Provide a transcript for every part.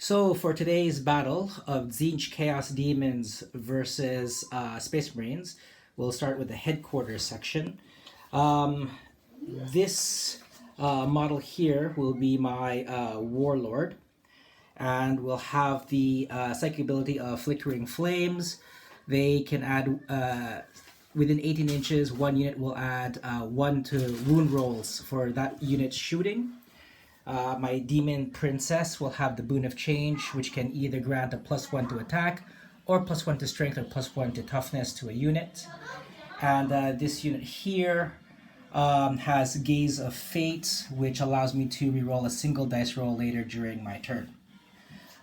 So for today's battle of Tzeentch Chaos Demons versus Space Marines, we'll start with the headquarters section. This model here will be my Warlord, and will have the psychic ability of Flickering Flames. They can add, within 18 inches, one unit will add 1 to wound rolls for that unit's shooting. My Demon Princess will have the Boon of Change, which can either grant a +1 to attack, or +1 to strength, or +1 to toughness to a unit. And this unit here has Gaze of Fate, which allows me to reroll a single dice roll later during my turn.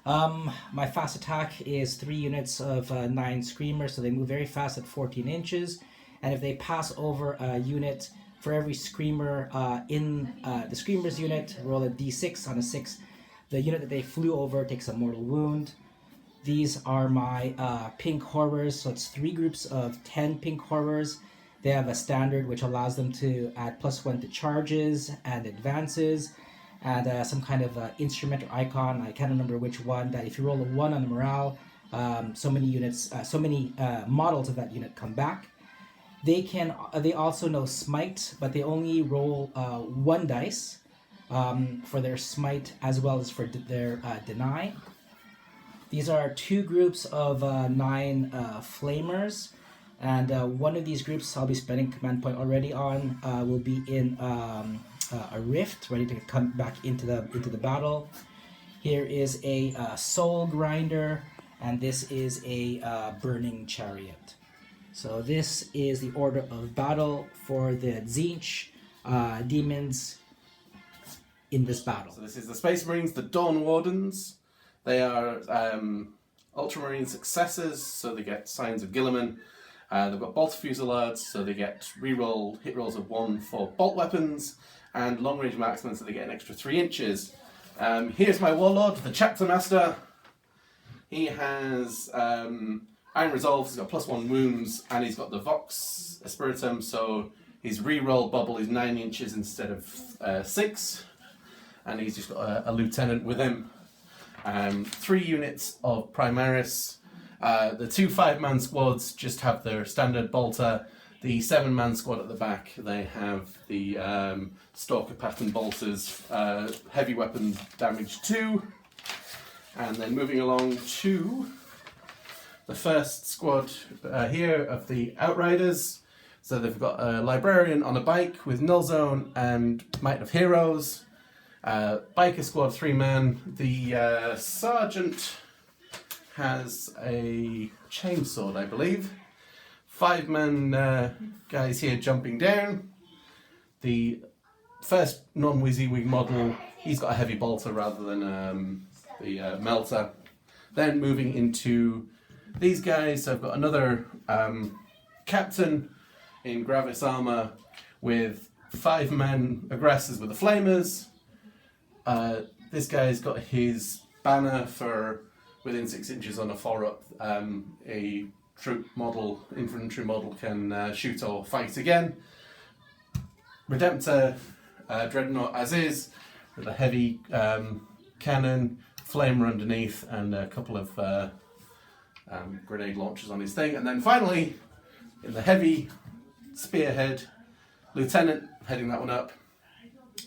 My fast attack is 3 units of 9 Screamers, so they move very fast at 14 inches. And if they pass over a unit, for every Screamer in the Screamer's unit, roll a d6. On a 6, the unit that they flew over takes a mortal wound. These are my Pink Horrors, so it's 3 groups of 10 Pink Horrors. They have a standard which allows them to add +1 to charges and advances, and some kind of instrument or icon, I can't remember which one, that if you roll a 1 on the morale, so many models of that unit come back. They also know Smite, but they only roll 1 dice for their Smite as well as for their Deny. These are 2 groups of 9 Flamers, and one of these groups I'll be spending command point already on will be in a Rift, ready to come back into the battle. Here is a Soul Grinder, and this is a Burning Chariot. So this is the order of battle for the Tzeentch demons in this battle. So this is the Space Marines, the Dawn Wardens. They are Ultramarine successors, so they get Signs of Guilliman. They've got Bolter Fusiliers, so they get reroll hit rolls of 1 for bolt weapons, and long range marksmen, so they get an extra 3 inches. Here's my Warlord, the Chapter Master. He has Iron Resolve, he's got +1 wounds, and he's got the Vox Espiritum, so his reroll bubble is 9 inches instead of 6, and he's just got a lieutenant with him. 3 units of Primaris. The 2 5-man squads just have their standard bolter. The 7-man squad at the back, they have the Stalker pattern bolters, heavy weapon damage 2. And then moving along to the first squad here of the Outriders. So they've got a Librarian on a bike with Null Zone and Might of Heroes. Biker squad 3-man. The Sergeant has a chainsword, I believe. 5-man guys here jumping down. The first non-WYSIWYG model, he's got a heavy bolter rather than the melter. Then moving into these guys, so I've got another captain in Gravis armor with 5-man aggressors with the flamers. This guy's got his banner for within 6 inches on a 4-up. A troop model, infantry model, can shoot or fight again. Redemptor Dreadnought as is, with a heavy cannon, flamer underneath, and a couple of grenade launchers on his thing. And then finally, in the heavy spearhead, Lieutenant heading that one up.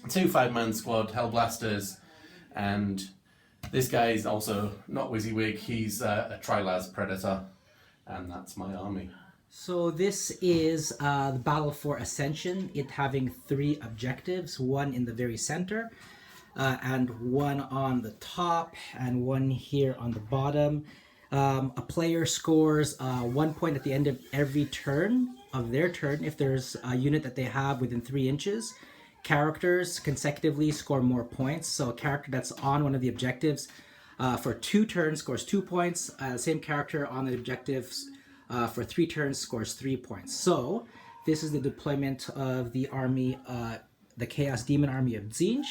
2 5-man squad, Hellblasters, and this guy is also not WYSIWYG, he's a Trilas Predator, and that's my army. So this is the battle for Ascension, it having 3 objectives, 1 in the very center, and 1 on the top, and 1 here on the bottom. A player scores 1 point at the end of every turn of their turn if there's a unit that they have within 3 inches. Characters consecutively score more points, so a character that's on one of the objectives for 2 turns scores 2 points. The same character on the objectives for 3 turns scores 3 points. So this is the deployment of the army, the Chaos Demon army of Tzeentch,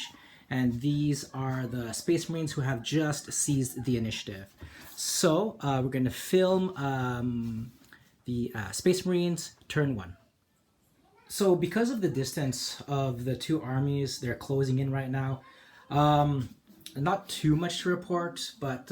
and these are the Space Marines who have just seized the initiative. So we're going to film the Space Marines turn 1. So because of the distance of the 2 armies, they're closing in right now. not too much to report, but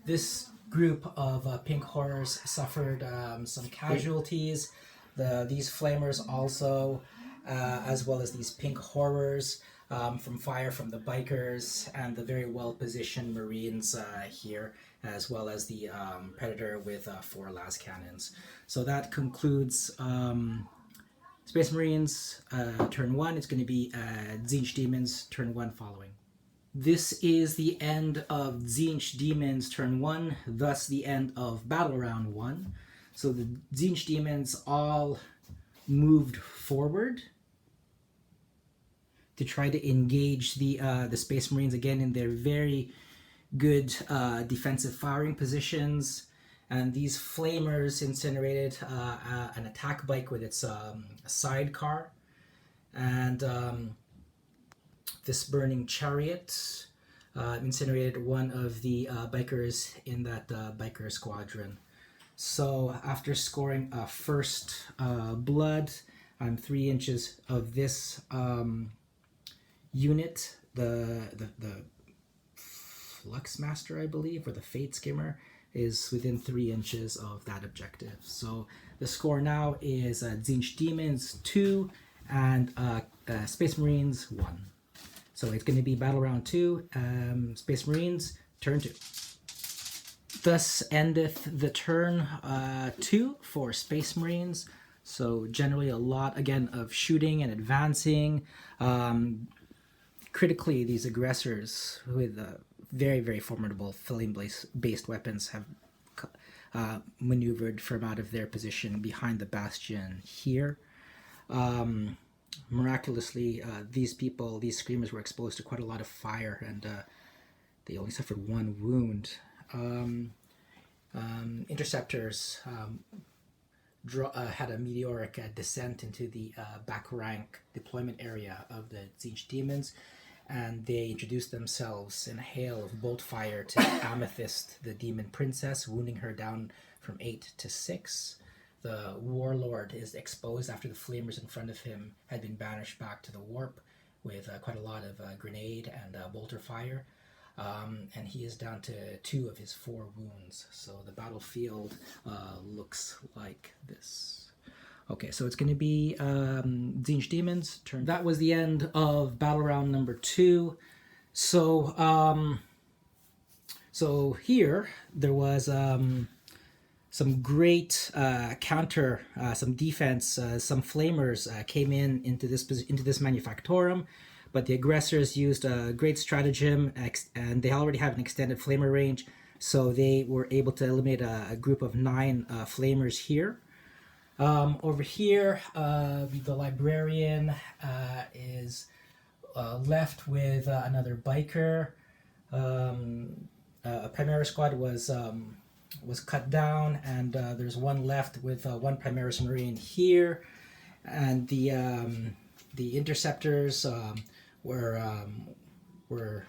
this group of pink horrors suffered some casualties. These flamers also, as well as these pink horrors, from fire from the bikers and the very well positioned Marines here, as well as the Predator with 4 las cannons. So that concludes Space Marines turn 1. It's going to be Tzeentch Demons turn 1 following. This is the end of Tzeentch Demons turn 1, thus the end of Battle Round 1. So the Tzeentch Demons all moved forward to try to engage the Space Marines again in their very good defensive firing positions. And these flamers incinerated an attack bike with its sidecar. And this burning chariot incinerated one of the bikers in that biker squadron. So after scoring a first blood on 3 inches of this unit, the Flux Master, I believe, or the Fate Skimmer, is within 3 inches of that objective. So the score now is Tzeentch Demons 2 and Space Marines 1. So it's going to be Battle Round 2, Space Marines turn 2. Thus endeth the turn 2 for Space Marines. So generally a lot, again, of shooting and advancing. Critically, these aggressors with very, very formidable flame-based weapons have maneuvered from out of their position behind the bastion here. Miraculously, these screamers were exposed to quite a lot of fire, and they only suffered 1 wound. Interceptors had a meteoric descent into the back rank deployment area of the Tzeentch Demons, and they introduced themselves in a hail of bolt fire to Amethyst, the demon princess, wounding her down from 8 to 6. The warlord is exposed after the flamers in front of him had been banished back to the warp with quite a lot of grenade and bolter fire. And he is down to 2 of his 4 wounds. So the battlefield looks like this. Okay, so it's going to be Tzeentch Demons turn. That was the end of battle round number 2. So so here there was some great counter, some defense. Some flamers came into this manufactorum. But the aggressors used a great stratagem, and they already have an extended flamer range, so they were able to eliminate a group of 9 flamers here. Over here, the librarian is left with another biker. A Primaris squad was cut down, and there's 1 left with 1 Primaris Marine here, and the interceptors were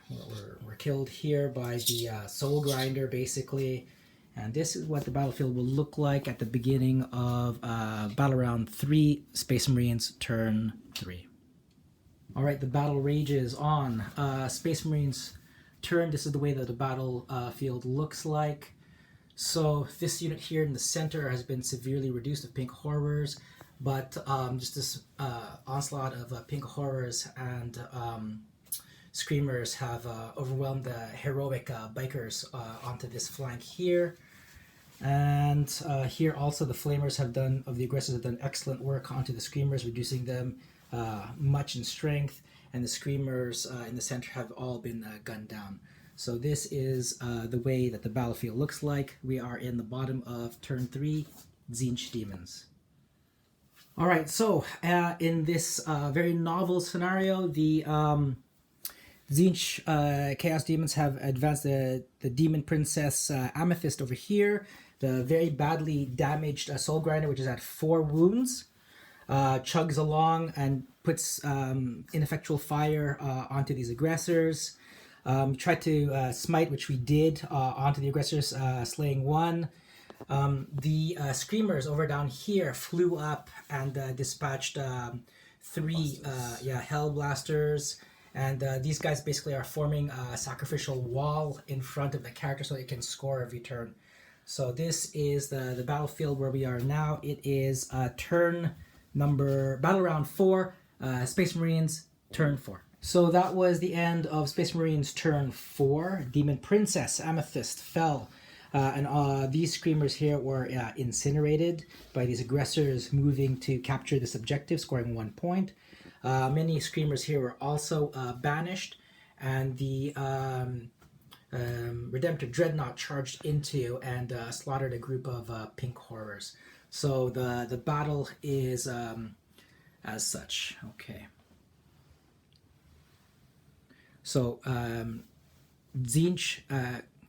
killed here by the Soul Grinder, basically. And this is what the battlefield will look like at the beginning of Battle Round 3, Space Marines turn 3. Alright, the battle rages on. Space Marines turn, this is the way that the battlefield looks like. So this unit here in the center has been severely reduced of pink horrors, but just this onslaught of pink horrors and screamers have overwhelmed the heroic bikers onto this flank here. And here also the flamers the aggressors have done excellent work onto the screamers, reducing them much in strength, and the screamers in the center have all been gunned down. So this is the way that the battlefield looks like. We are in the bottom of turn 3, Tzeentch Demons. Alright, so in this very novel scenario, the Tzeentch Chaos Demons have advanced the Demon Princess Amethyst over here. The very badly damaged Soul Grinder, which is at 4 wounds, chugs along and puts ineffectual fire onto these aggressors. Tried to smite, which we did, onto the aggressors, slaying 1. The screamers over down here flew up and dispatched 3 hell blasters, And these guys basically are forming a sacrificial wall in front of the character so they can score every turn. So this is the battlefield where we are now. It is battle round 4, Space Marines, turn 4. So that was the end of Space Marines turn 4. Demon Princess Amethyst fell. And these screamers here were incinerated by these aggressors moving to capture this objective, scoring 1 point. Many screamers here were also banished, and the Redemptor Dreadnought charged into and slaughtered a group of pink horrors. So the battle is as such. Okay. So Tzeentch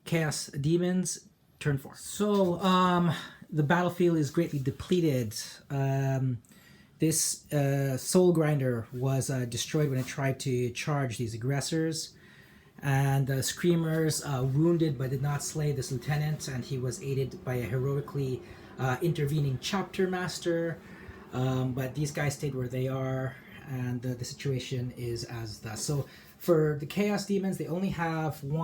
Chaos Demons, turn 4. So the battlefield is greatly depleted. This Soul Grinder was destroyed when it tried to charge these aggressors. And the Screamers wounded but did not slay this lieutenant, and he was aided by a heroically intervening chapter master. But these guys stayed where they are, and the situation is as thus. So for the Chaos Demons, they only have 4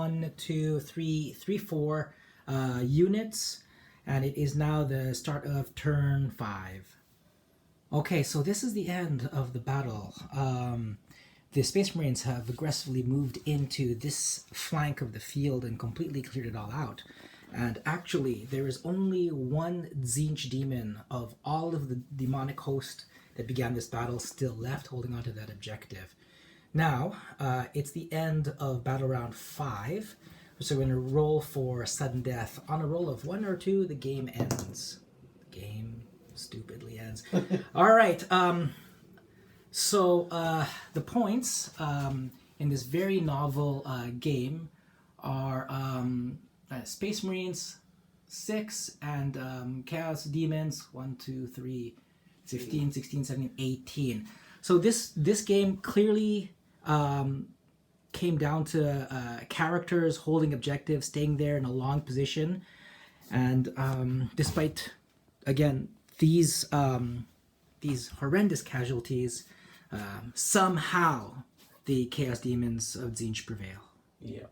units, and it is now the start of turn 5. Okay, so this is the end of the battle. The Space Marines have aggressively moved into this flank of the field and completely cleared it all out. And actually, there is only one Tzeentch demon of all of the demonic host that began this battle still left, holding on to that objective. Now, it's the end of battle round 5, so we're going to roll for sudden death. On a roll of 1 or 2, the game ends. The game stupidly ends. All right. So the points in this very novel game are Space Marines 6 and Chaos Demons 1, 2, 3, 15, 16, 17, 18. So this game clearly came down to characters holding objectives, staying there in a long position, and despite, again, these horrendous casualties, somehow the Chaos Demons of Tzeentch prevail. Yeah.